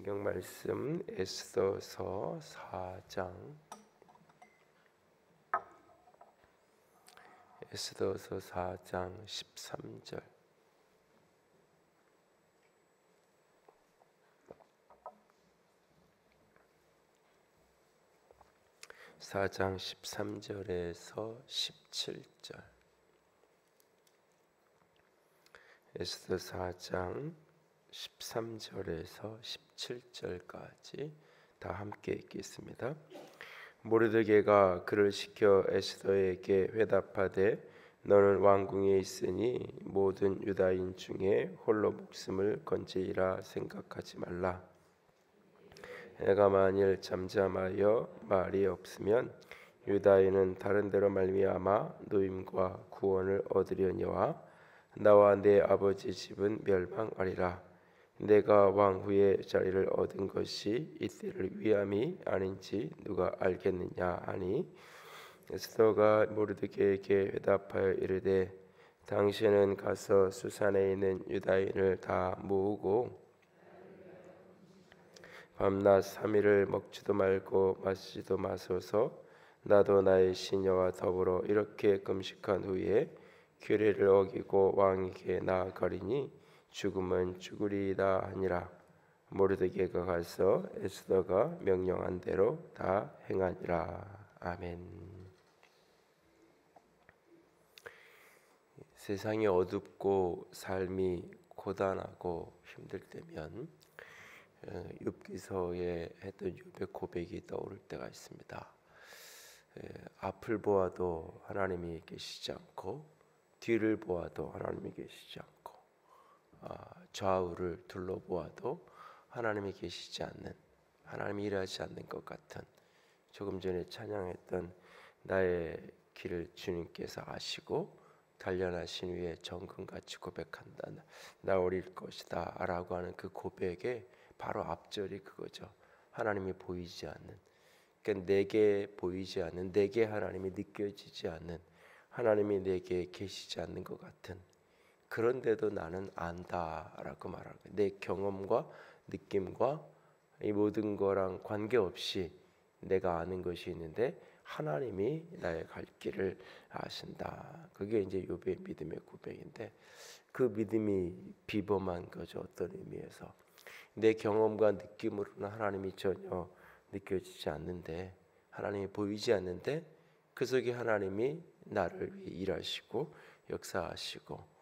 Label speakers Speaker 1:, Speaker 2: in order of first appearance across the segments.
Speaker 1: 성경 말씀 에스더서 4장 13절. (4장) 13절에서 17절. 에스더 4장 13절에서 17절까지 다 함께 읽겠습니다. 모르드게가 그를 시켜 에스더에게 회답하되 너는 왕궁에 있으니 모든 유다인 중에 홀로 목숨을 건지리라 생각하지 말라. 내가 만일 잠잠하여 말이 없으면 유다인은 다른 데로 말미암아 노임과 구원을 얻으려니와 나와 내 아버지 집은 멸망하리라. 내가 왕 후의 자리를 얻은 것이 이때를 위함이 아닌지 누가 알겠느냐 하니 에스더가 모르드게에게 회답하여 이르되 당신은 가서 수산에 있는 유다인을 다 모으고 밤낮 3일을 먹지도 말고 마시지도 마소서. 나도 나의 시녀와 더불어 이렇게 금식한 후에 규례를 어기고 왕에게 나아가리니 죽음은 죽으리이다 하니라. 모르드게가 가서 에스더가 명령한 대로 다 행하니라. 아멘. 세상이 어둡고 삶이 고단하고 힘들 때면 욥기서에 했던 욥의 고백이 떠오를 때가 있습니다. 앞을 보아도 하나님이 계시지 않고 뒤를 보아도 하나님이 계시지 않고 좌우를 둘러보아도 하나님이 계시지 않는, 하나님이 일하지 않는 것 같은, 조금 전에 찬양했던 나의 길을 주님께서 아시고 단련하신 위에 정금같이 고백한다. 나 어릴 것이다 라고 하는 그 고백의 바로 앞절이 그거죠. 하나님이 보이지 않는, 그러니까 내게 보이지 않는, 내게 하나님이 느껴지지 않는, 하나님이 내게 계시지 않는 것 같은, 그런데도 나는 안다라고 말하는 거예요. 내 경험과 느낌과 이 모든 거랑 관계없이 내가 아는 것이 있는데 하나님이 나의 갈 길을 아신다. 그게 이제 욥의 믿음의 고백인데, 그 믿음이 비범한 거죠. 어떤 의미에서 내 경험과 느낌으로는 하나님이 전혀 느껴지지 않는데, 하나님이 보이지 않는데 그 속에 하나님이 나를 위해 일하시고 역사하시고,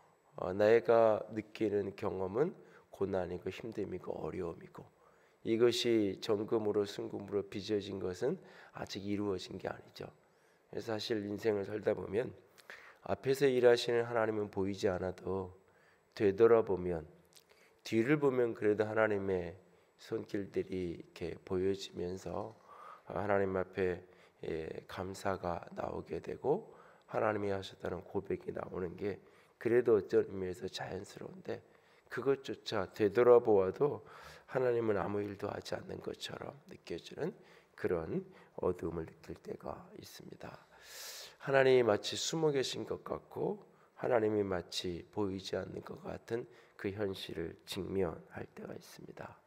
Speaker 1: 내가 느끼는 경험은 고난이고 힘듦이고 어려움이고, 이것이 정금으로 순금으로 빚어진 것은 아직 이루어진 게 아니죠. 그래서 사실 인생을 살다 보면 앞에서 일하시는 하나님은 보이지 않아도 되돌아보면, 뒤를 보면 그래도 하나님의 손길들이 이렇게 보여지면서 하나님 앞에 감사가 나오게 되고 하나님이 하셨다는 고백이 나오는 게 그래도 어떤 의미에서 자연스러운데, 그것조차 되돌아보아도 하나님은 아무 일도 하지 않는 것처럼 느껴지는 그런 어두움을 느낄 때가 있습니다. 하나님이 마치 숨어 계신 것 같고 하나님이 마치 보이지 않는 것 같은 그 현실을 직면할 때가 있습니다.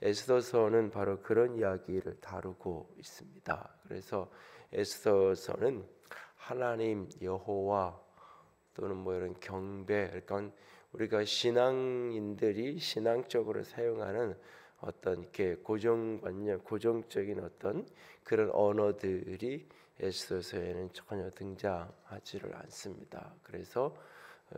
Speaker 1: 에스더서는 바로 그런 이야기를 다루고 있습니다. 그래서 에스더서는 하나님, 여호와 또는 뭐 이런 경배, 그러니까 우리가 신앙인들이 신앙적으로 사용하는 어떤 이렇게 고정관념, 고정적인 어떤 그런 언어들이 에스더서에는 전혀 등장하지를 않습니다. 그래서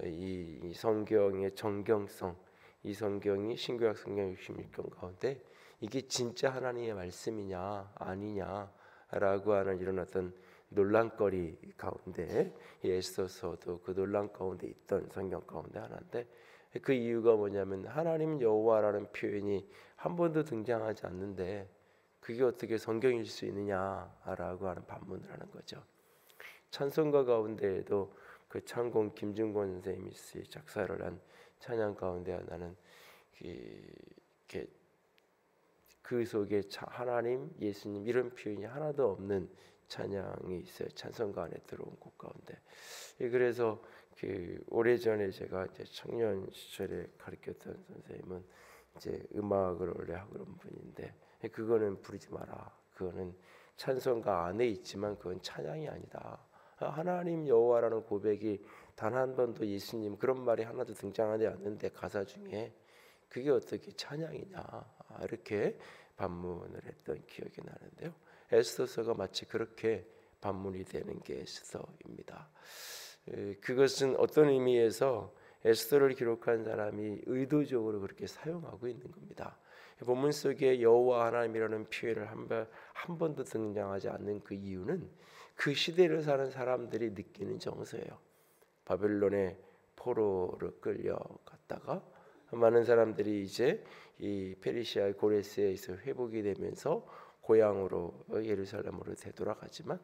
Speaker 1: 이 성경의 정경성, 이 성경이 신구약 성경 66권 가운데 이게 진짜 하나님의 말씀이냐 아니냐라고 하는 이런 어떤 논란거리 가운데 이 에스더서도 그 논란 가운데 있던 성경 가운데 하나인데, 그 이유가 뭐냐면 하나님 여호와라는 표현이 한 번도 등장하지 않는데 그게 어떻게 성경일 수 있느냐라고 하는 반문을 하는 거죠. 찬송가 가운데에도 그 창공 김중권 선생님이 작사를 한 찬양 가운데 하나는 그 속에 하나님, 예수님 이런 표현이 하나도 없는 찬양이 있어요. 찬송가 안에 들어온 곡 가운데. 그래서 오래전에 제가 이제 청년 시절에 가르쳤던 선생님은 이제 음악을 원래 하고 그런 분인데 그거는 부르지 마라. 그거는 찬송가 안에 있지만 그건 찬양이 아니다. 하나님 여호와라는 고백이 단 한 번도 예수님 그런 말이 하나도 등장하지 않는데 가사 중에 그게 어떻게 찬양이냐 이렇게 반문을 했던 기억이 나는데요. 에스더서가 마치 그렇게 반문이 되는 게 에스더입니다. 그것은 어떤 의미에서 에스더를 기록한 사람이 의도적으로 그렇게 사용하고 있는 겁니다. 본문 속에 여호와 하나님이라는 표현을 한 번도 등장하지 않는 그 이유는 그 시대를 사는 사람들이 느끼는 정서예요. 바벨론의 포로로 끌려갔다가 많은 사람들이 이제 이 페르시아의 고레스에서 회복이 되면서 고향으로 예루살렘으로 되돌아가지만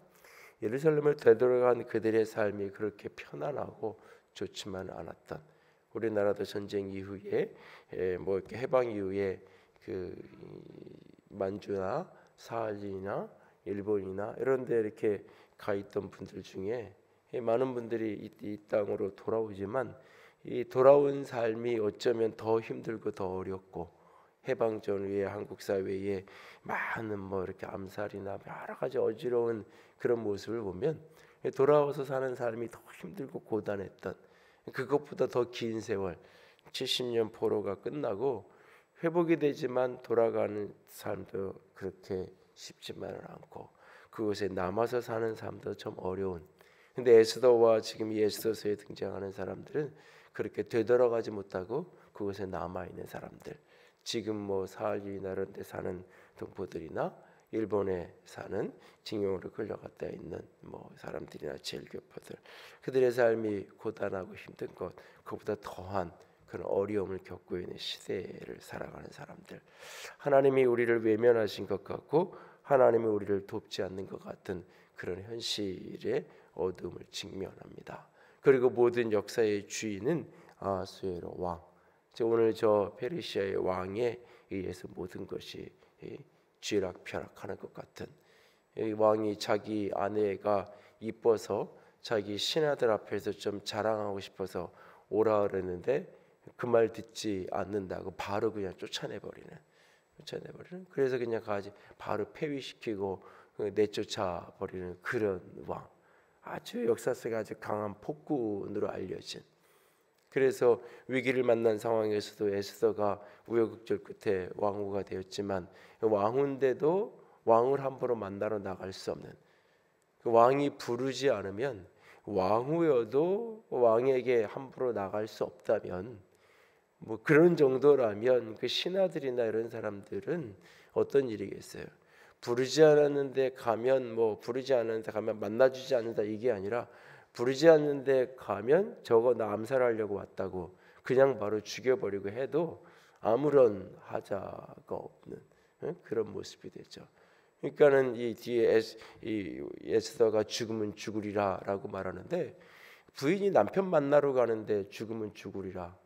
Speaker 1: 예루살렘을 되돌아간 그들의 삶이 그렇게 편안하고 좋지만 않았던, 우리나라도 전쟁 이후에 뭐 이렇게 해방 이후에 그 만주나 사할린이나 일본이나 이런 데 이렇게 가 있던 분들 중에 많은 분들이 이 땅으로 돌아오지만 이 돌아온 삶이 어쩌면 더 힘들고 더 어렵고 해방 전후에 한국 사회에 많은 뭐 이렇게 암살이나 여러 가지 어지러운 그런 모습을 보면 돌아와서 사는 삶이 더 힘들고 고단했던, 그것보다 더 긴 세월 70년 포로가 끝나고 회복이 되지만 돌아가는 삶도 그렇게 쉽지만은 않고 그곳에 남아서 사는 삶도 좀 어려운. 근데 에스더와 지금 이 에스더서에 등장하는 사람들은 그렇게 되돌아가지 못하고 그곳에 남아 있는 사람들. 지금 뭐 사할리나 이런 데 사는 동포들이나 일본에 사는 징용으로 끌려갔다 있는 뭐 사람들이나 제일교포들, 그들의 삶이 고단하고 힘든 것, 그보다 더한 그런 어려움을 겪고 있는 시대를 살아가는 사람들, 하나님이 우리를 외면하신 것 같고 하나님이 우리를 돕지 않는 것 같은 그런 현실의 어둠을 직면합니다. 그리고 모든 역사의 주인은 아하수에로 왕, 오늘 저 페르시아의 왕에 의해서 모든 것이 쥐락펴락하는 것 같은, 이 왕이 자기 아내가 이뻐서 자기 신하들 앞에서 좀 자랑하고 싶어서 오라 그랬는데 그 말 듣지 않는다고 바로 그냥 쫓아내버리는. 그래서 그냥 가지 바로 폐위시키고 내쫓아 버리는 그런 왕, 아주 역사 속에 아주 강한 폭군으로 알려진. 그래서 위기를 만난 상황에서도 에스더가 우여곡절 끝에 왕후가 되었지만 왕후인데도 왕을 함부로 만나러 나갈 수 없는, 그 왕이 부르지 않으면 왕후여도 왕에게 함부로 나갈 수 없다면, 뭐 그런 정도라면 그 신하들이나 이런 사람들은 어떤 일이겠어요? 부르지 않았는데 가면, 뭐 부르지 않았는데 가면 만나주지 않는다 이게 아니라 부르지 않는데 가면 저거 나 암살하려고 왔다고 그냥 바로 죽여버리고 해도 아무런 하자가 없는 그런 모습이 되죠. 그러니까는 이 뒤에 이 에스더가 죽으면 죽으리라라고 말하는데, 부인이 남편 만나러 가는데 죽으면 죽으리라.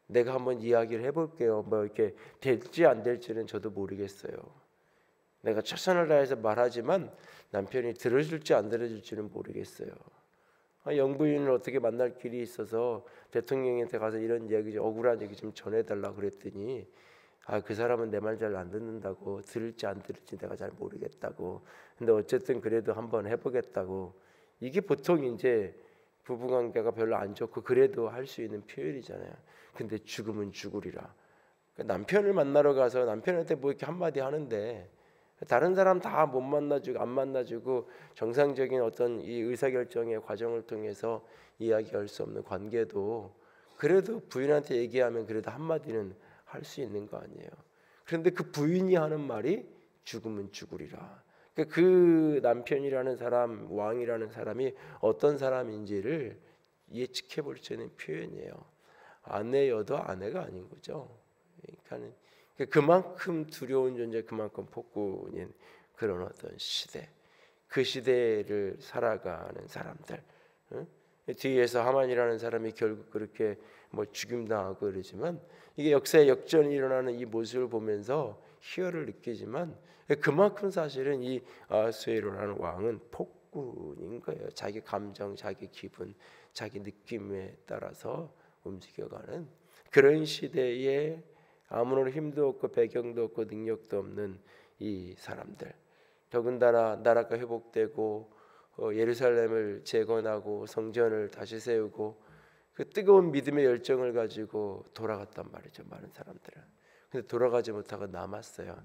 Speaker 1: 내가 한번 이야기를 해볼게요. 뭐 이렇게 될지 안 될지는 저도 모르겠어요. 내가 최선을 다해서 말하지만 남편이 들어줄지 안 들어줄지는 모르겠어요. 영부인을 어떻게 만날 길이 있어서 대통령한테 가서 이런 이야기 좀 억울한 얘기 좀 전해달라 그랬더니 그 사람은 내 말 잘 안 듣는다고, 들을지 안 들을지 내가 잘 모르겠다고, 근데 어쨌든 그래도 한번 해보겠다고. 이게 보통 이제 부부관계가 별로 안 좋고 그래도 할 수 있는 표현이잖아요. 근데 죽으면 죽으리라. 그러니까 남편을 만나러 가서 남편한테 뭐 이렇게 한마디 하는데 다른 사람 다 못 만나주고 안 만나주고 정상적인 어떤 이 의사결정의 과정을 통해서 이야기할 수 없는 관계도 그래도 부인한테 얘기하면 그래도 한마디는 할 수 있는 거 아니에요. 그런데 그 부인이 하는 말이 죽으면 죽으리라. 그 남편이라는 사람, 왕이라는 사람이 어떤 사람인지를 예측해 볼 수 있는 표현이에요. 아내여도 아내가 아닌 거죠. 그러니까는 그만큼 두려운 존재, 그만큼 폭군인 그런 어떤 시대, 그 시대를 살아가는 사람들. 뒤에서 하만이라는 사람이 결국 그렇게 뭐 죽임당하고 그러지만 이게 역사의 역전이 일어나는 이 모습을 보면서 희열을 느끼지만 그만큼 사실은 이 아하수에로라는 왕은 폭군인 거예요. 자기 감정, 자기 기분, 자기 느낌에 따라서 움직여가는 그런 시대에 아무런 힘도 없고 배경도 없고 능력도 없는 이 사람들, 더군다나 나라가 회복되고 예루살렘을 재건하고 성전을 다시 세우고 그 뜨거운 믿음의 열정을 가지고 돌아갔단 말이죠. 많은 사람들은. 근데 돌아가지 못하고 남았어요.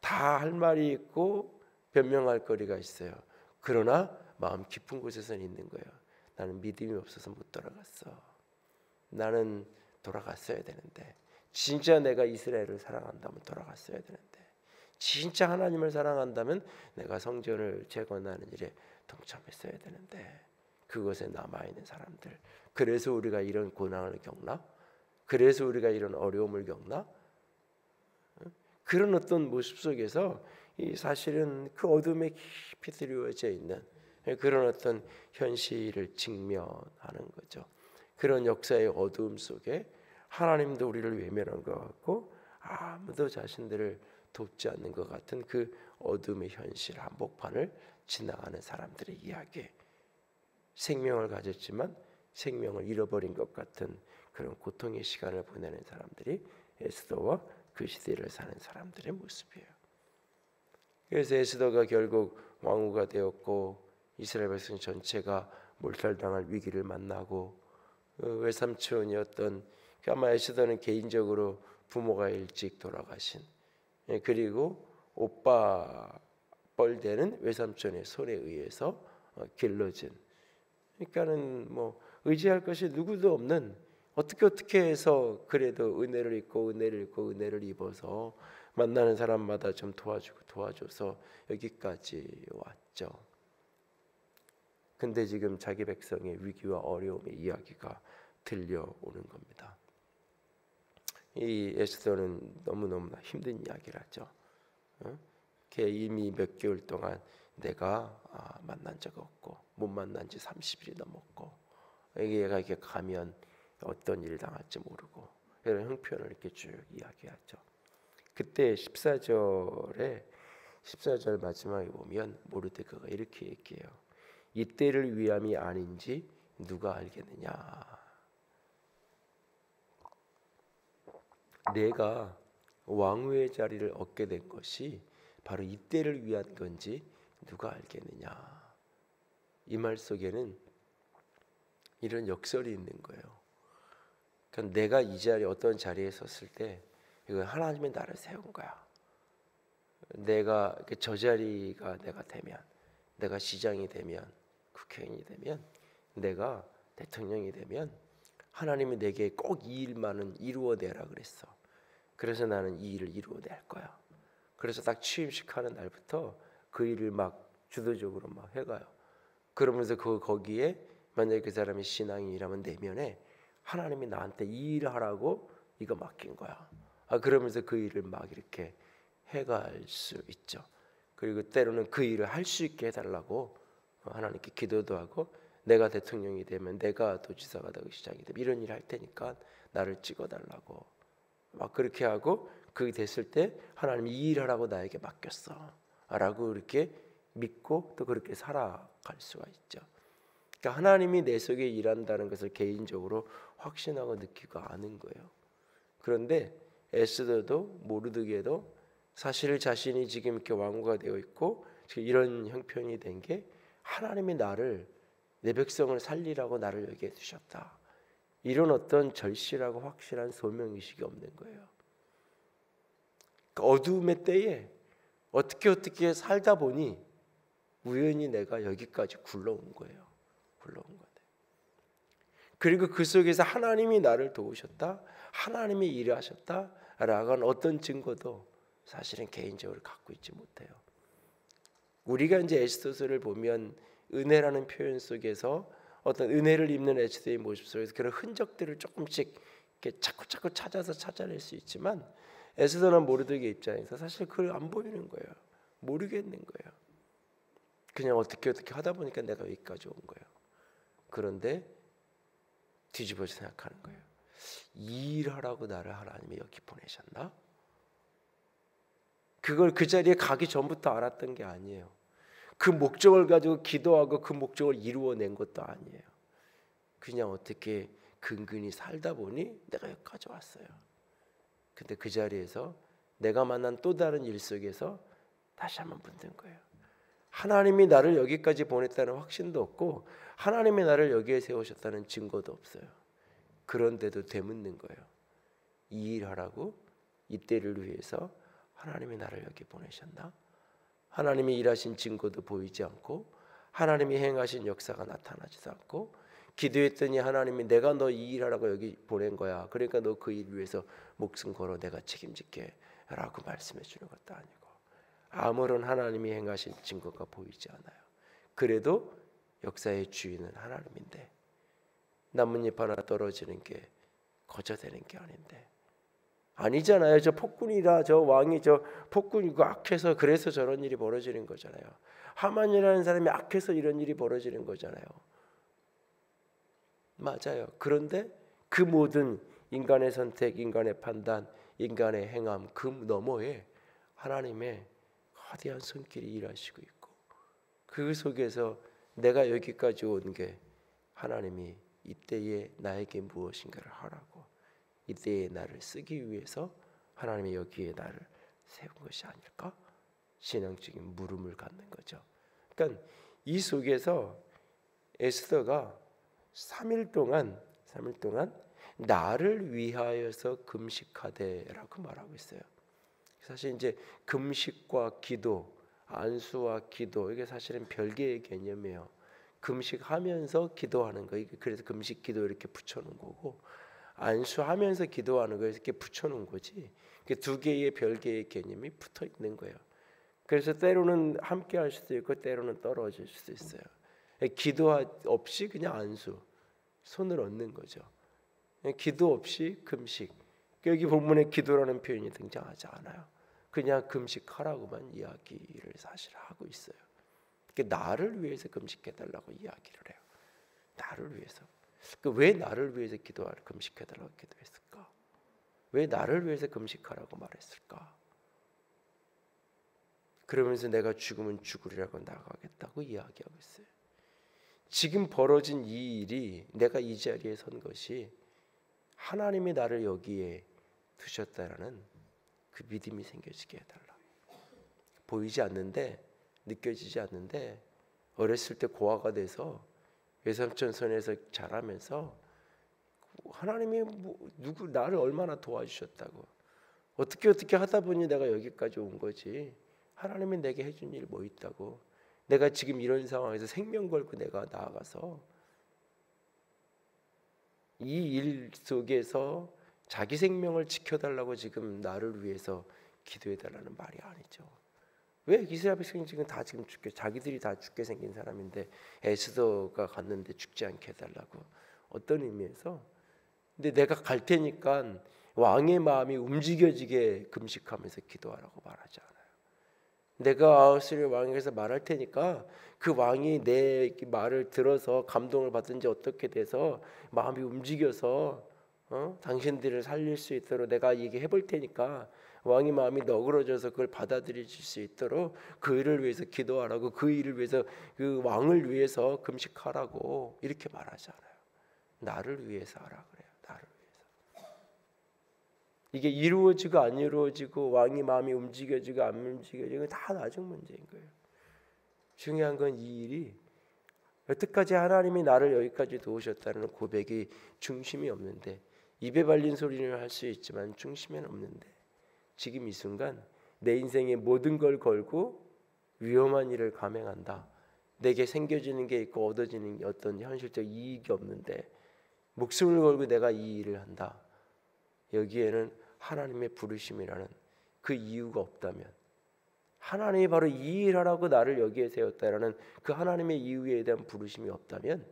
Speaker 1: 다 할 말이 있고 변명할 거리가 있어요. 그러나 마음 깊은 곳에서는 있는 거예요. 나는 믿음이 없어서 못 돌아갔어. 나는 돌아갔어야 되는데, 진짜 내가 이스라엘을 사랑한다면 돌아갔어야 되는데, 진짜 하나님을 사랑한다면 내가 성전을 재건하는 일에 동참했어야 되는데, 그것에 남아있는 사람들, 그래서 우리가 이런 고난을 겪나? 그래서 우리가 이런 어려움을 겪나? 그런 어떤 모습 속에서 이 사실은 그 어둠에 깊이 드리워져 있는 그런 어떤 현실을 직면하는 거죠. 그런 역사의 어두움 속에 하나님도 우리를 외면한 것 같고 아무도 자신들을 돕지 않는 것 같은 그 어둠의 현실 한복판을 지나가는 사람들의 이야기. 생명을 가졌지만 생명을 잃어버린 것 같은 그런 고통의 시간을 보내는 사람들이 에스더와 그 시대를 사는 사람들의 모습이에요. 그래서 에스더가 결국 왕후가 되었고 이스라엘 백성 전체가 몰살당할 위기를 만나고 외삼촌이었던 아마 에스더는 개인적으로 부모가 일찍 돌아가신 그리고 오빠 뻘되는 외삼촌의 손에 의해서 길러진, 그러니까는 뭐 의지할 것이 누구도 없는, 어떻게 해서 그래도 은혜를 입고 은혜를 입어서 만나는 사람마다 좀 도와줘서 여기까지 왔죠. 근데 지금 자기 백성의 위기와 어려움의 이야기가 들려오는 겁니다. 이 에스더는 너무너무나 힘든 이야기를 하죠. 걔 이미 몇 개월 동안 내가 만난 적 없고 못 만난 지 30일이 넘었고 얘가 이렇게 가면 어떤 일을 당할지 모르고 이런 형편을 이렇게 쭉 이야기하죠. 그때 14절 마지막에 보면 모르드가가 이렇게 얘기해요. 이때를 위함이 아닌지 누가 알겠느냐. 내가 왕후의 자리를 얻게 된 것이 바로 이때를 위한 건지 누가 알겠느냐. 이 말 속에는 이런 역설이 있는 거예요. 그러니까 내가 이 자리 어떤 자리에 섰을 때 이건 하나님의 나를 세운 거야. 내가 저 자리가 내가 되면, 내가 시장이 되면, 국회의원이 되면, 내가 대통령이 되면 하나님이 내게 꼭 이 일만은 이루어내라 그랬어. 그래서 나는 이 일을 이루어낼 거야. 그래서 딱 취임식하는 날부터 그 일을 막 주도적으로 막 해가요. 그러면서 거기에 만약에 그 사람이 신앙인이라면 내면에 하나님이 나한테 이 일을 하라고 이거 맡긴 거야. 그러면서 그 일을 막 이렇게 해갈 수 있죠. 그리고 때로는 그 일을 할 수 있게 해달라고 하나님께 기도도 하고, 내가 대통령이 되면, 내가 도지사가 되고 시장이 되면 이런 일을 할 테니까 나를 찍어달라고 막 그렇게 하고, 그게 됐을 때 하나님이 이 일을 하라고 나에게 맡겼어 라고 이렇게 믿고 또 그렇게 살아갈 수가 있죠. 그러니까 하나님이 내 속에 일한다는 것을 개인적으로 확신하고 느끼고 아는 거예요. 그런데 에스더도 모르드게도 사실 자신이 지금 이렇게 왕후가 되어 있고 이런 형편이 된 게 하나님이 나를, 내 백성을 살리라고 나를 여기에 두셨다, 이런 어떤 절실하고 확실한 소명의식이 없는 거예요. 어두움의 때에 어떻게 살다 보니 우연히 내가 여기까지 굴러온 거예요. 그리고 그 속에서 하나님이 나를 도우셨다, 하나님이 일하셨다라고 하는 어떤 증거도 사실은 개인적으로 갖고 있지 못해요. 우리가 이제 에스더서를 보면 은혜라는 표현 속에서 어떤 은혜를 입는 에스더의 모습 속에서 그런 흔적들을 조금씩 이렇게 자꾸 찾아서 찾아낼 수 있지만, 에스더나 모르드게 입장에서 사실 그걸 안 보이는 거예요. 모르겠는 거예요. 그냥 어떻게 하다 보니까 내가 여기까지 온 거예요. 그런데 뒤집어서 생각하는 거예요. 이 일하라고 나를 하나님이 여기 보내셨나? 그걸 그 자리에 가기 전부터 알았던 게 아니에요. 그 목적을 가지고 기도하고 그 목적을 이루어낸 것도 아니에요. 그냥 어떻게 근근히 살다 보니 내가 여기까지 왔어요. 근데 그 자리에서 내가 만난 또 다른 일 속에서 다시 한번 붙는 거예요. 하나님이 나를 여기까지 보냈다는 확신도 없고 하나님이 나를 여기에 세우셨다는 증거도 없어요. 그런데도 되묻는 거예요. 이 일하라고 이때를 위해서 하나님이 나를 여기 보내셨나? 하나님이 일하신 증거도 보이지 않고 하나님이 행하신 역사가 나타나지도 않고 기도했더니 하나님이 내가 너 이 일하라고 여기 보낸 거야. 그러니까 너 그 일 위해서 목숨 걸어 내가 책임질게 라고 말씀해 주는 것도 아니고 아무런 하나님이 행하신 증거가 보이지 않아요. 그래도 역사의 주인은 하나님인데 나뭇잎 하나 떨어지는 게 거저되는 게 아닌데 아니잖아요. 저 폭군이라 저 왕이 저 폭군이고 악해서 그래서 저런 일이 벌어지는 거잖아요. 하만이라는 사람이 악해서 이런 일이 벌어지는 거잖아요. 맞아요. 그런데 그 모든 인간의 선택, 인간의 판단, 인간의 행함 그 너머에 하나님의 거대한 손길이 일하시고 있고 그 속에서 내가 여기까지 온 게 하나님이 이때에 나에게 무엇인가를 하라고 이때에 나를 쓰기 위해서 하나님이 여기에 나를 세운 것이 아닐까? 신앙적인 물음을 갖는 거죠. 그러니까 이 속에서 에스더가 3일 동안 나를 위하여서 금식하되라고 말하고 있어요. 사실 이제 금식과 기도, 안수와 기도 이게 사실은 별개의 개념이에요. 금식하면서 기도하는 거, 그래서 금식 기도 이렇게 붙여놓은 거고 안수하면서 기도하는 거 이렇게 붙여놓은 거지. 두 개의 별개의 개념이 붙어 있는 거예요. 그래서 때로는 함께 할 수도 있고 때로는 떨어질 수도 있어요. 기도 없이 그냥 안수, 손을 얹는 거죠. 기도 없이 금식. 여기 본문에 기도라는 표현이 등장하지 않아요. 그냥 금식하라고만 이야기를 사실 하고 있어요. 나를 위해서 금식해달라고 이야기를 해요. 나를 위해서. 왜 나를 위해서 금식해달라고 기도했을까? 왜 나를 위해서 금식하라고 말했을까? 그러면서 내가 죽으면 죽으리라고 나가겠다고 이야기하고 있어요. 지금 벌어진 이 일이 내가 이 자리에 선 것이 하나님이 나를 여기에 두셨다라는 그 믿음이 생겨지게 해달라. 보이지 않는데 느껴지지 않는데 어렸을 때 고아가 돼서 외삼촌 손에서 자라면서 하나님이 누구 나를 얼마나 도와주셨다고 어떻게 하다 보니 내가 여기까지 온 거지. 하나님이 내게 해준 일 뭐 있다고. 내가 지금 이런 상황에서 생명 걸고 내가 나아가서 이 일 속에서 자기 생명을 지켜달라고 지금 나를 위해서 기도해달라는 말이 아니죠. 왜 이스라엘 백성이 지금 죽게 자기들이 다 죽게 생긴 사람인데 에스더가 갔는데 죽지 않게 해달라고 어떤 의미에서? 근데 내가 갈 테니까 왕의 마음이 움직여지게 금식하면서 기도하라고 말하지 않아요. 내가 아하스의 왕에게서 말할 테니까 그 왕이 내 말을 들어서 감동을 받든지 어떻게 돼서 마음이 움직여서 당신들을 살릴 수 있도록 내가 얘기해 볼 테니까 왕의 마음이 너그러져서 그걸 받아들일 수 있도록 그 일을 위해서 기도하라고 그 일을 위해서 그 왕을 위해서 금식하라고 이렇게 말하지 않아요. 나를 위해서 하라 그래요. 나를 위해서. 이게 이루어지고 안 이루어지고 왕의 마음이 움직여지고 안 움직여지고 다 나중 문제인 거예요. 중요한 건 이 일이 여태까지 하나님이 나를 여기까지 도우셨다는 고백이 중심이 없는데 입에 발린 소리를 할 수 있지만 중심에는 없는데 지금 이 순간 내 인생의 모든 걸 걸고 위험한 일을 감행한다. 내게 생겨지는 게 있고 얻어지는 어떤 현실적 이익이 없는데 목숨을 걸고 내가 이 일을 한다. 여기에는 하나님의 부르심이라는 그 이유가 없다면 하나님이 바로 이 일하라고 나를 여기에 세웠다라는 그 하나님의 이유에 대한 부르심이 없다면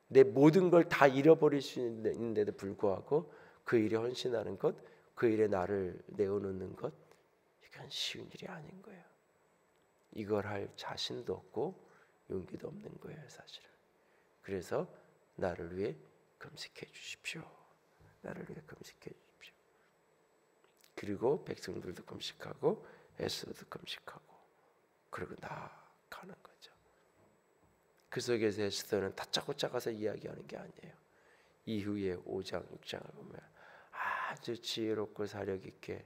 Speaker 1: 내 모든 걸 다 잃어버릴 수 있는데도 불구하고 그 일에 헌신하는 것, 그 일에 나를 내어놓는 것 이건 쉬운 일이 아닌 거예요. 이걸 할 자신도 없고 용기도 없는 거예요, 사실은. 그래서 나를 위해 금식해 주십시오. 나를 위해 금식해 주십시오. 그리고 백성들도 금식하고 에스더도 금식하고 그리고 나아가는 거죠. 그 속에서 에스더는 다짜고짜 가서 이야기하는 게 아니에요. 이후에 5장, 6장을 보면 아주 지혜롭고 사력 있게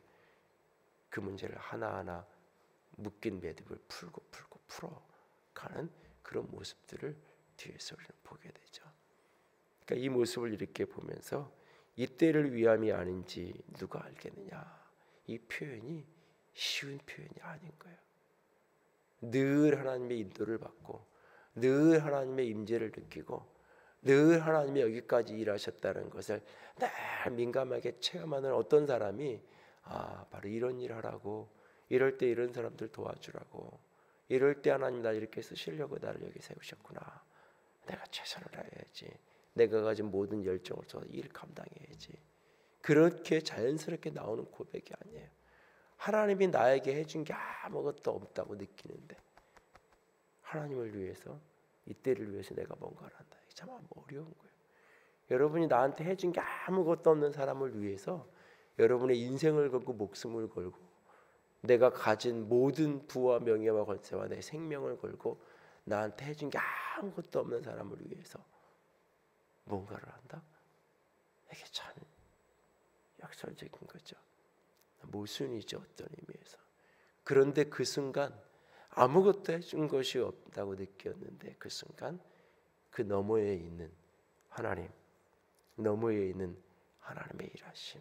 Speaker 1: 그 문제를 하나하나 묶인 매듭을 풀고 풀어가는 그런 모습들을 뒤에서 우리는 보게 되죠. 그러니까 이 모습을 이렇게 보면서 이때를 위함이 아닌지 누가 알겠느냐, 이 표현이 쉬운 표현이 아닌 거예요. 늘 하나님의 인도를 받고 늘 하나님의 임재를 느끼고 늘 하나님이 여기까지 일하셨다는 것을 늘 민감하게 체험하는 어떤 사람이 바로 이런 일 하라고, 이럴 때 이런 사람들 도와주라고, 이럴 때 하나님 나 이렇게 쓰시려고 나를 여기 세우셨구나, 내가 최선을 다해야지, 내가 가진 모든 열정을 써 일 감당해야지, 그렇게 자연스럽게 나오는 고백이 아니에요. 하나님이 나에게 해준 게 아무것도 없다고 느끼는데 하나님을 위해서, 이때를 위해서 내가 뭔가를 한다. 참 어려운 거예요. 여러분이 나한테 해준 게 아무것도 없는 사람을 위해서 여러분의 인생을 걸고 목숨을 걸고 내가 가진 모든 부와 명예와 권세와 내 생명을 걸고 나한테 해준 게 아무것도 없는 사람을 위해서 뭔가를 한다? 이게 참 약설적인 거죠. 모순이죠, 어떤 의미에서. 그런데 그 순간 아무것도 해준 것이 없다고 느꼈는데 그 순간 그 너머에 있는 하나님, 너머에 있는 하나님의 일하심,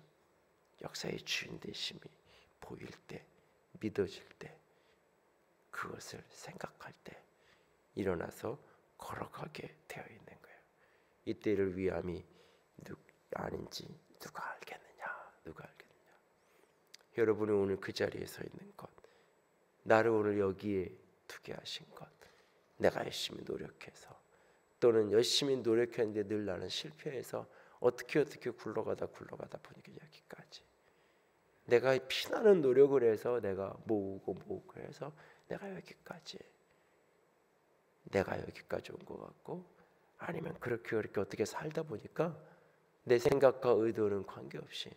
Speaker 1: 역사의 주인 되심이 보일 때, 믿어질 때, 그것을 생각할 때 일어나서 걸어가게 되어 있는 거예요. 이때를 위함이 아닌지 누가 알겠느냐, 누가 알겠느냐. 여러분이 오늘 그 자리에 서 있는 것, 나를 오늘 여기에 두게 하신 것, 내가 열심히 노력해서 또는 열심히 노력했는데 늘 나는 실패해서 어떻게 굴러가다 보니까 여기까지, 내가 피나는 노력을 해서 내가 모으고 해서 내가 여기까지 온 것 같고, 아니면 그렇게 어떻게 살다 보니까 내 생각과 의도는 관계없이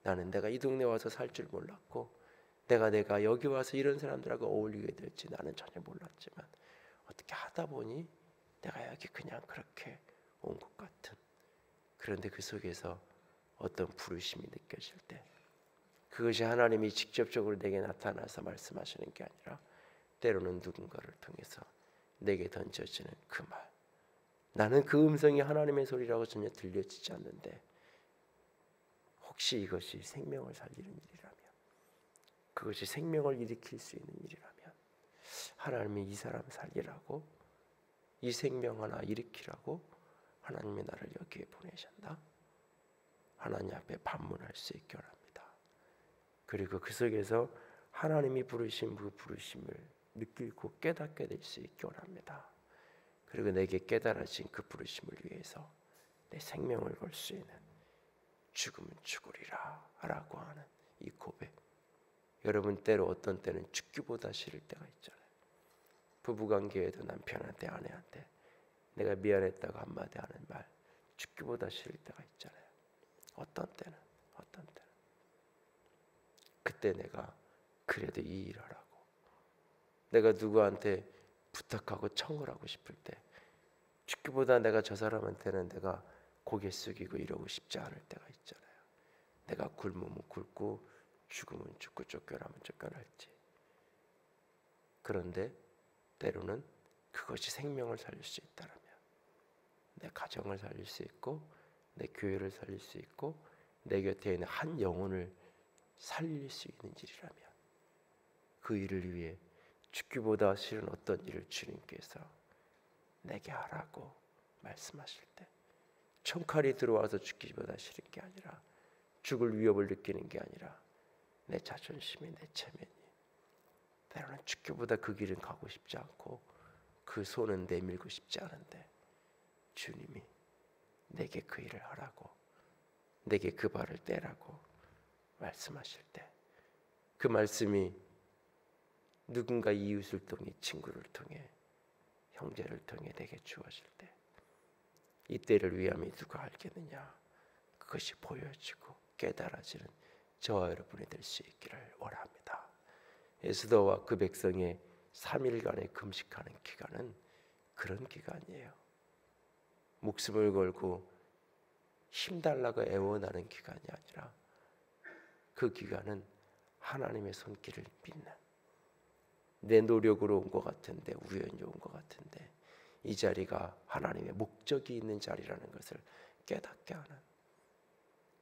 Speaker 1: 나는 내가 이 동네 와서 살 줄 몰랐고 내가 여기 와서 이런 사람들하고 어울리게 될지 나는 전혀 몰랐지만 어떻게 하다 보니 내가 여기 그냥 그렇게 온 것 같은, 그런데 그 속에서 어떤 부르심이 느껴질 때 그것이 하나님이 직접적으로 내게 나타나서 말씀하시는 게 아니라 때로는 누군가를 통해서 내게 던져지는 그 말, 나는 그 음성이 하나님의 소리라고 전혀 들려지지 않는데 혹시 이것이 생명을 살리는 일이라면, 그것이 생명을 일으킬 수 있는 일이라면 하나님이 이 사람 살리라고, 이 생명 하나 일으키라고 하나님이 나를 여기에 보내셨다. 하나님 앞에 반문할 수 있게 합니다. 그리고 그 속에서 하나님이 부르신 그 부르심을 느끼고 깨닫게 될 수 있게 합니다. 그리고 내게 깨달아진 그 부르심을 위해서 내 생명을 걸 수 있는, 죽으면 죽으리라 라고 하는 이 고백. 여러분, 때로 어떤 때는 죽기보다 싫을 때가 있잖아요. 부부관계에도 남편한테 아내한테 내가 미안했다고 한마디 하는 말, 죽기보다 싫을 때가 있잖아요. 어떤 때는 그때 내가 그래도 이 일을 하라고, 내가 누구한테 부탁하고 청을 하고 싶을 때 죽기보다 내가 저 사람한테는 내가 고개 숙이고 이러고 싶지 않을 때가 있잖아요. 내가 굶으면 굶고 죽으면 죽고 쫓겨나면 쫓겨날지. 그런데 때로는 그것이 생명을 살릴 수 있다면, 내 가정을 살릴 수 있고 내 교회를 살릴 수 있고 내 곁에 있는 한 영혼을 살릴 수 있는 일이라면 그 일을 위해 죽기보다 싫은 어떤 일을 주님께서 내게 하라고 말씀하실 때, 총칼이 들어와서 죽기보다 싫은 게 아니라, 죽을 위협을 느끼는 게 아니라 내 자존심이, 내 체면이 때로는 죽기보다 그 길은 가고 싶지 않고 그 손은 내밀고 싶지 않은데 주님이 내게 그 일을 하라고, 내게 그 발을 떼라고 말씀하실 때, 그 말씀이 누군가 이웃을 통해, 친구를 통해, 형제를 통해 내게 주어질 때, 이때를 위함이 누가 알겠느냐, 그것이 보여지고 깨달아지는 저와 여러분이 될 수 있기를 원합니다. 에스더와 그 백성의 3일간의 금식하는 기간은 그런 기간이에요. 목숨을 걸고 힘달라고 애원하는 기간이 아니라 그 기간은 하나님의 손길을 믿는, 내 노력으로 온 것 같은데, 우연히 온 것 같은데 이 자리가 하나님의 목적이 있는 자리라는 것을 깨닫게 하는,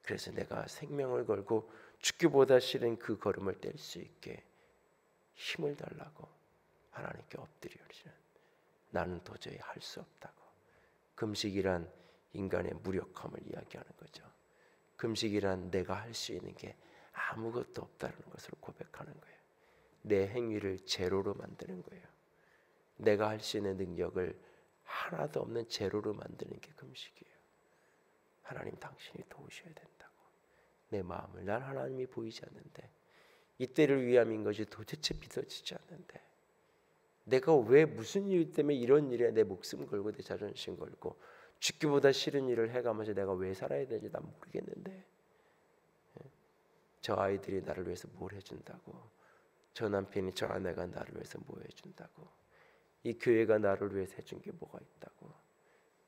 Speaker 1: 그래서 내가 생명을 걸고 죽기보다 싫은 그 걸음을 뗄 수 있게 힘을 달라고 하나님께 엎드려지는, 나는 도저히 할 수 없다고. 금식이란 인간의 무력함을 이야기하는 거죠. 금식이란 내가 할 수 있는 게 아무것도 없다는 것을 고백하는 거예요. 내 행위를 제로로 만드는 거예요. 내가 할 수 있는 능력을 하나도 없는 제로로 만드는 게 금식이에요. 하나님, 당신이 도우셔야 된다고. 내 마음을, 난 하나님이 보이지 않는데, 이때를 위함인 것이 도대체 믿어지지 않는데, 내가 왜 무슨 이유 때문에 이런 일에 내 목숨 걸고 내 자존심 걸고 죽기보다 싫은 일을 해가면서 내가 왜 살아야 되는지 난 모르겠는데, 저 아이들이 나를 위해서 뭘 해준다고, 저 남편이, 저 아내가 나를 위해서 뭐 해준다고, 이 교회가 나를 위해서 해준 게 뭐가 있다고,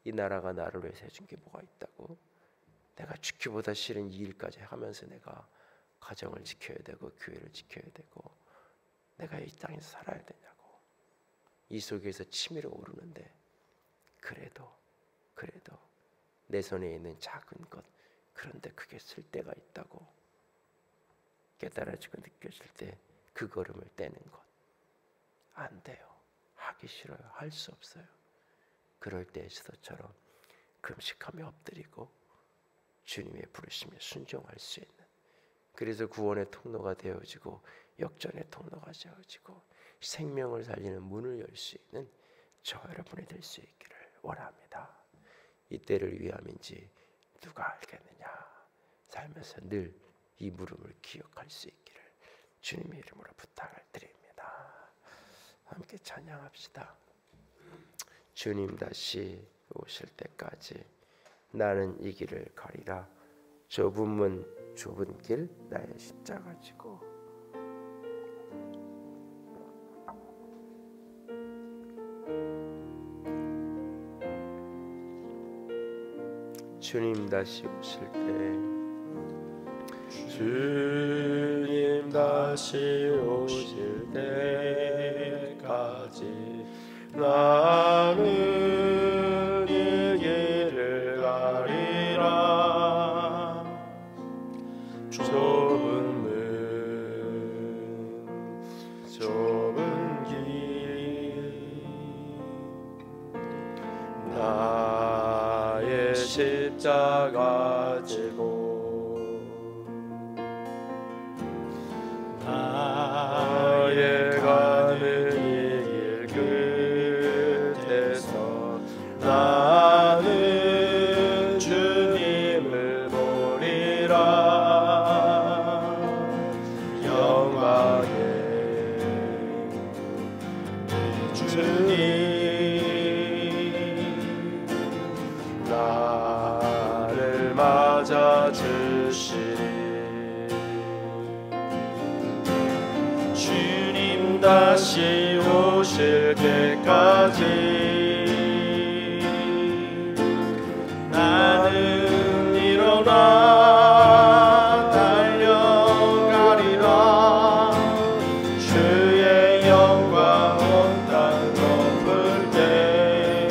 Speaker 1: 이 나라가 나를 위해서 해준 게 뭐가 있다고, 내가 죽기보다 싫은 이 일까지 하면서 내가 가정을 지켜야 되고 교회를 지켜야 되고 내가 이 땅에서 살아야 되냐고. 이 속에서 치밀어 오르는데, 그래도 내 손에 있는 작은 것, 그런데 그게 쓸 데가 있다고 깨달아지고 느껴질 때 그 걸음을 떼는 것, 안 돼요. 하기 싫어요. 할 수 없어요. 그럴 때 에스더처럼 금식하며 엎드리고 주님의 부르심에 순종할 수 있는, 그래서 구원의 통로가 되어지고 역전의 통로가 되어지고 생명을 살리는 문을 열 수 있는 저 여러분이 될 수 있기를 원합니다. 이때를 위함인지 누가 알겠느냐. 살면서 늘 이 물음을 기억할 수 있기를 주님의 이름으로 부탁을 드립니다. 함께 찬양합시다. 주님 다시 오실 때까지 나는 이 길을 가리라. 좁은 문 좁은 길 나의 십자가 지고. 주님 다시 오실 때, 주님 다시 오실 때까지 나는 이 길을 가리라. 좁은 문 좁은 길 나의 십자가 지고 나의 가는 이 길 끝에서 나는 주님을 보리라. 영광의 주님 나를 맞아 주시리. 주님 다시 오실 때까지 나는 일어나 달려가리라. 주의 영광 온 땅 덮을 때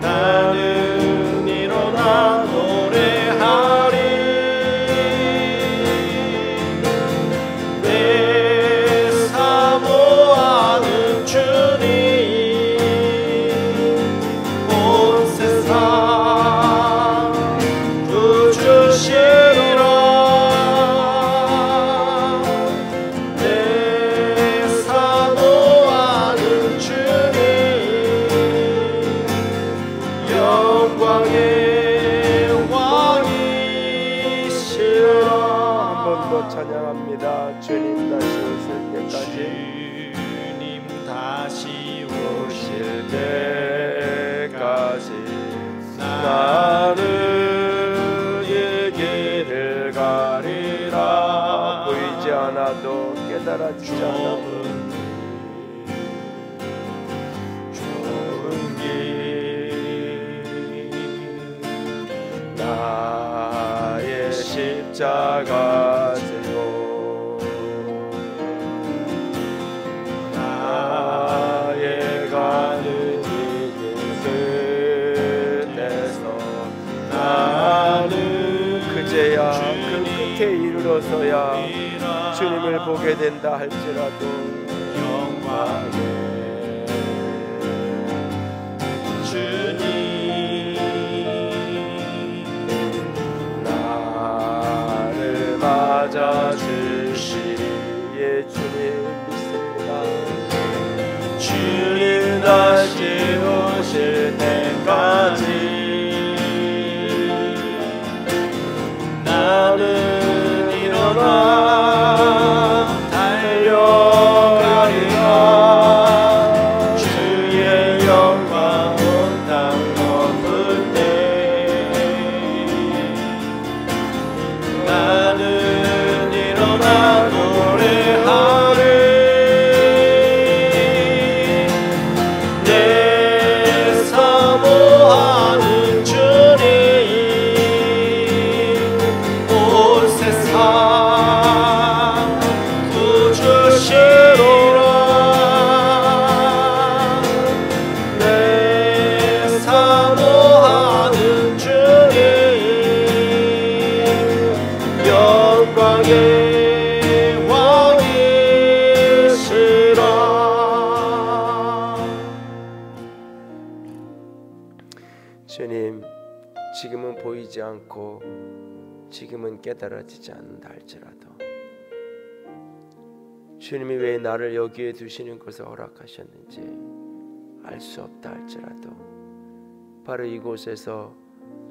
Speaker 1: 나는 일어나 노래하리. 내 사모하는 주님 온 세상 부주시리라. 내 사모하는 주님 영광의 왕이시라. 한 번 더 찬양합니다. 주님 다시 오실 때까지, 주님 다시 오실 때까지 나는 이 길을 가리라. 보이지 않아도 깨달아지지 않아도 좁은 길 나의 신 작아지고 나의 가는 길 끝에서 나는 그제야 그 끝에 이르러서야 주님을 보게 된다 할지라도 영광의 주님 나를 맞아주시기에 주님 믿습니다. 주님 다시 오실 때까지 나는 일어나 달려가리라. 주의 영광 온 땅 덮을 때 나는 일어나 노래하리. 내 사모하는 주님 온 세상 구주시리라. 내 사모하는 주님 영광의 왕이시라. 주님, 지금은 보이지 않고 지금은 깨달아지지 않는다 할지라도 주님이 왜 나를 여기에 두시는 것을 허락하셨는지 알 수 없다 할지라도 바로 이곳에서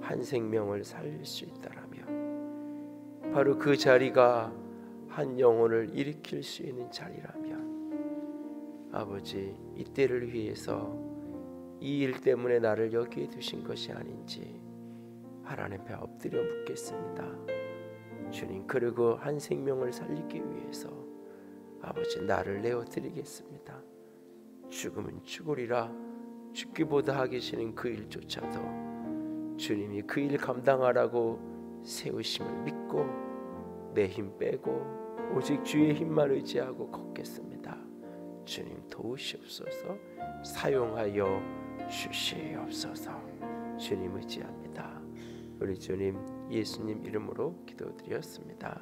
Speaker 1: 한 생명을 살릴 수 있다라면, 바로 그 자리가 한 영혼을 일으킬 수 있는 자리라면, 아버지 이때를 위해서 이 일 때문에 나를 여기에 두신 것이 아닌지 하나님 앞에 엎드려 묻겠습니다. 주님, 그리고 한 생명을 살리기 위해서 아버지 나를 내어드리겠습니다. 죽으면 죽으리라. 죽기보다 하기 싫은 그 일조차도 주님이 그 일 감당하라고 세우심을 믿고 내 힘 빼고 오직 주의 힘만 의지하고 걷겠습니다. 주님 도우시옵소서. 사용하여 주시옵소서. 주님 의지합니다. 우리 주님 예수님 이름으로 기도드렸습니다.